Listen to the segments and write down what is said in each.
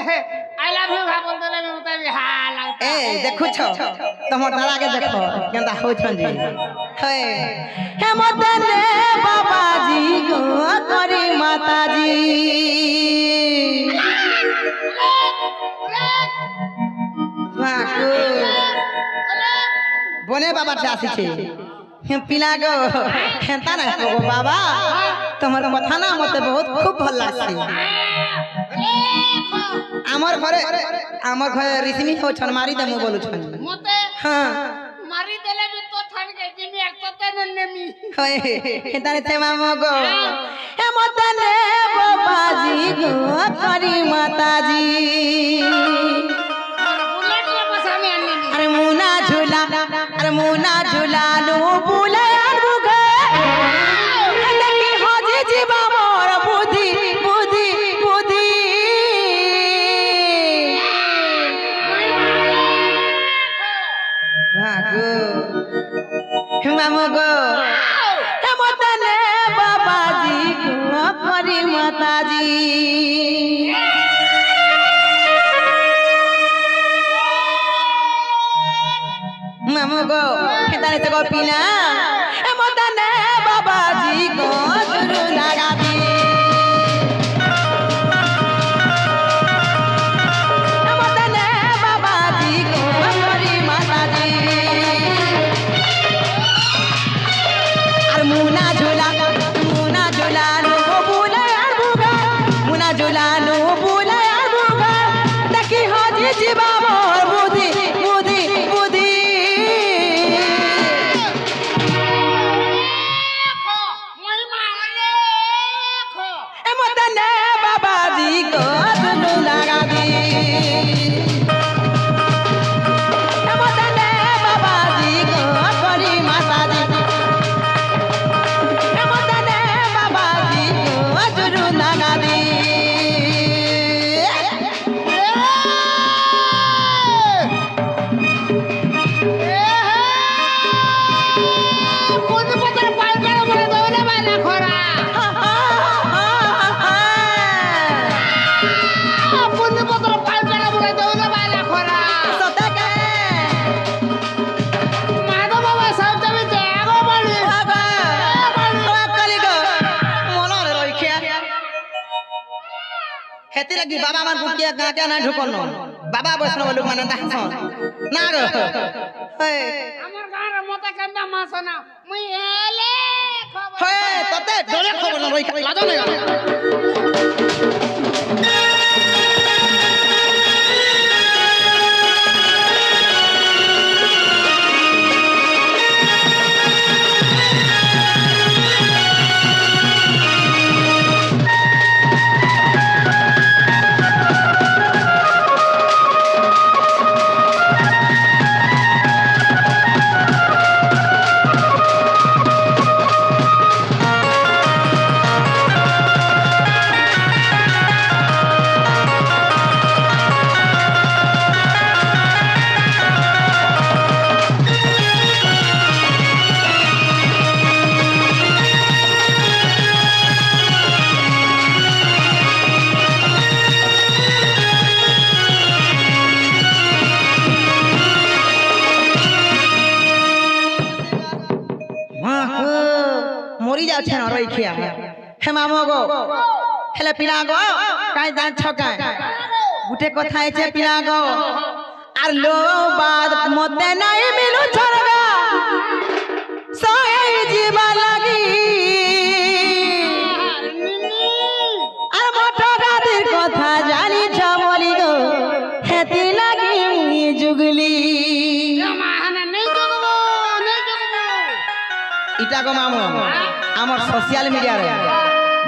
I love you भा बोल देले मते भी हां लगता ए देखु छ तमर दादा के देखो केंदा हो छन जी हे हे मते ने बाबा जी गो करी माता जी बने बाबा आसी छे हम पिला गो हेता ना गो बाबा तमर कथा ना मते बहुत खूब भल लागसी आमर घरे रिसमी हो छन मारी दे मु बोलु छन मते हां मारी देले भी तो ठन के जिमी एक तते नन्नेमी होय हेता ने ते मामो गो हे मते ने बाबा जी गो करी माता जी अरे मुना झूला लो बुले बुगे देखी हो जी जीवा मोर बुद्धि बुद्धि बुद्धि हां गो मामो गो हे मते ने बाबा जी गो करी माता जी मामू गो हेताने से गो पीना ए मदने बाबा जी को गुरु लगा दी ए मदने बाबा जी को करी माता जी अर मुना झूला लो बुला यार बुगा मुना झूला लो बुला यार बुगा देखी हो जी जीवा मोर बुद्धि बुद्धि बुद्धि बाबा जी को दुनू लगा दी बाबा जी को करी माता जी बाबा जी को दुनू लगा दी हेती लगी बाबा मन गुटिया गाके ना ढुकनो बाबा वैष्णव लोग माने दासन ना रो हे हमर गां रे मते कंदा मासना मुई एले खबर हे तते डरे खबर न रही लाजो नहीं मोरी जाउ छन रही खिया हे मामो गो हेले पिला गो काई दान छका गुटे कथा है पिला गो आर लो बाद मते नहीं मिलु छरगा सोए जीवा लगी आर मोटो गादिर कथा जानी छ बोली गो हेती लगी मुई जुगली इटा को मामो आमर सोशल मीडिया रे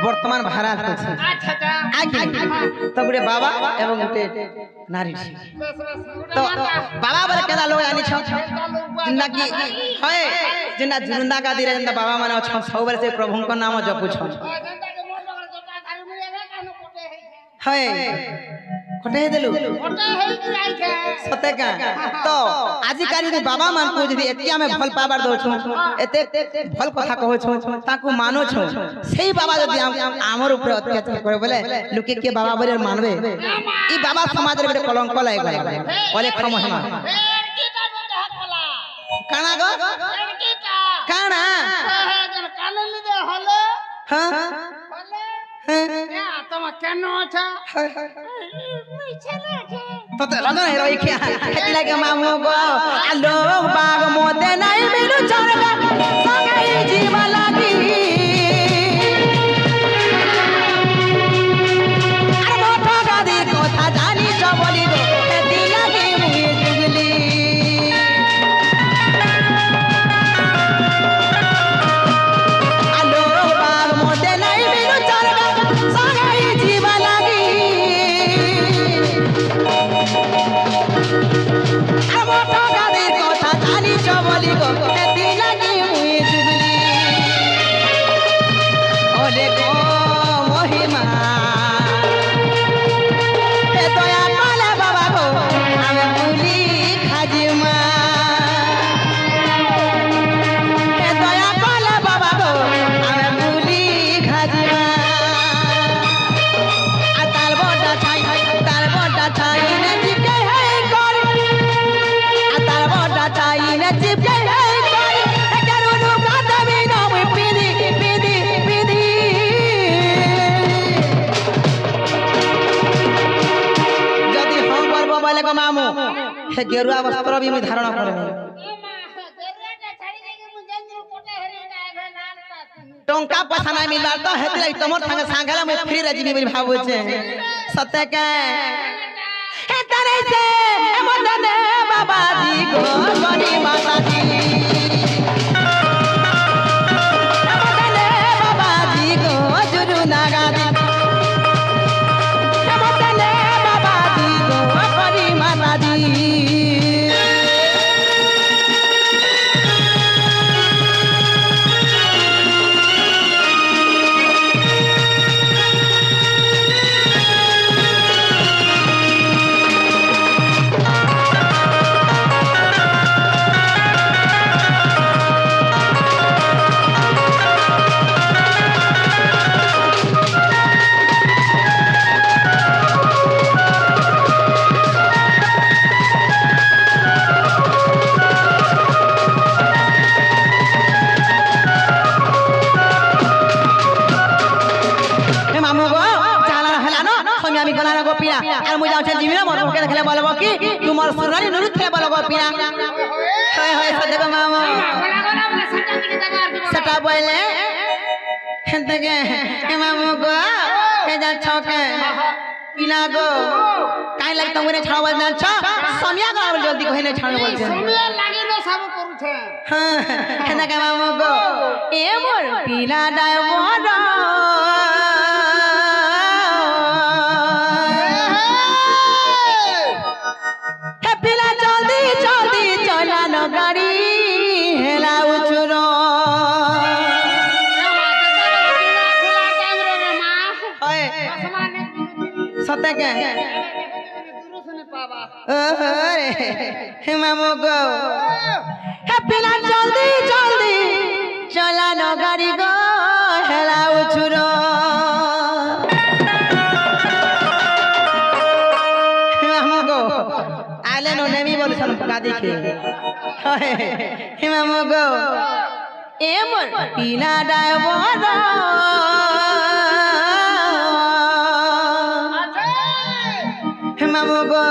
वर्तमान भारत अछि अच्छा आखि तो गुटे बाबा एवं गुटे नारी तो बाबा बरे केदा लोग आनी छ जिंदा की है जिंदा जुरुंदा का दिरे जिंदा बाबा माने छ सब बार से प्रभु को नाम जपु छ है फटे देलु फटे हेई कि आई छे सते का तो आजि काली रे बाबा मान को जदी एतिया में भल पाबार दो छु एते भल कथा कहू छु ताकू मानो छु सेही बाबा जदी हमर ऊपर अत्याचार करे बोले लोके के बाबा बोले मानबे ई बाबा समाज रे कलंक लाग गला बोले खमहमा लड़कीटा जो देह कला काना गो लड़कीटा काना जन काले दे हलो हां हलो या तुम केनो छ तो लगा है रोई क्या खेती लगे मामू गो आलो बाग मोते नहीं मिलु चरगा संगई जीवा लागी अरे मोटा गादी कोथा जानी चबली गो खेती लगी मुई जुगली आलो बाग मोते नहीं मिलु चरगा संगई जीवा लागी मोटा गादी कोथा जानी चबली गो खेती लगी मुई जुगली ओले गो महिमा हे दया काले बाबा गो आमे मुली खाजिमा हे दया काले बाबा गो आमे मुली खाजिमा आ ताल बोटा छाई ने दिखे है कर तार बोटा छाई ने चिपके है कर करुनु काटा बिना मुई पीदी जदी हम बरबो बोले को मामू हे गेरुआ वस्त्र भी मी धारण करबे ए मां देरेटा छाड़ी दे के मु जंजू कोटे हेरी गाय भे लाल पाती टंका पैसा नहीं मिलबार तो हेति लई तमर संग सांगला मैं फ्री रजीबी बोली भाबो छे सत्य के हे तने से ए मदने बाबा जी गो गनी माता जी ए मदने बाबा जी गो जुरु नागा दी ए मदने बाबा जी गो गनी माता जी আর মুই যাওছে জিমিনা মর মুখে দেখলে বলবো কি তোমার সুরানি নুরু খেলে বলবো পিনা হয় হয় সদেব মামা गोला गोला बोले सटा दिखे जगह आरती সেটা বলে হেনতেকে এ মামু গো হে যা ছকে পিনা গো কাই লাগ তোমরে ছাড়বা যাচ্ছ সমিয়া গো আর জলদি কইনে ছাড়বে বলছে समय लागे न सब करू छे হ্যাঁ হেনতেকে মামু গো এ মোর পিলা ডায় বড় पिला जल्दी जल्दी चलानो गाड़ी हेला उचुरो होय सते के अरे हे मामू गो हे पिला जल्दी जल्दी चलानो गाड़ी गो हेला उचुरो मामू गो आले नो नेमी बोले सन गादी के हे मामू गो ए मोर पिला डाय बड़ा हे मामू गो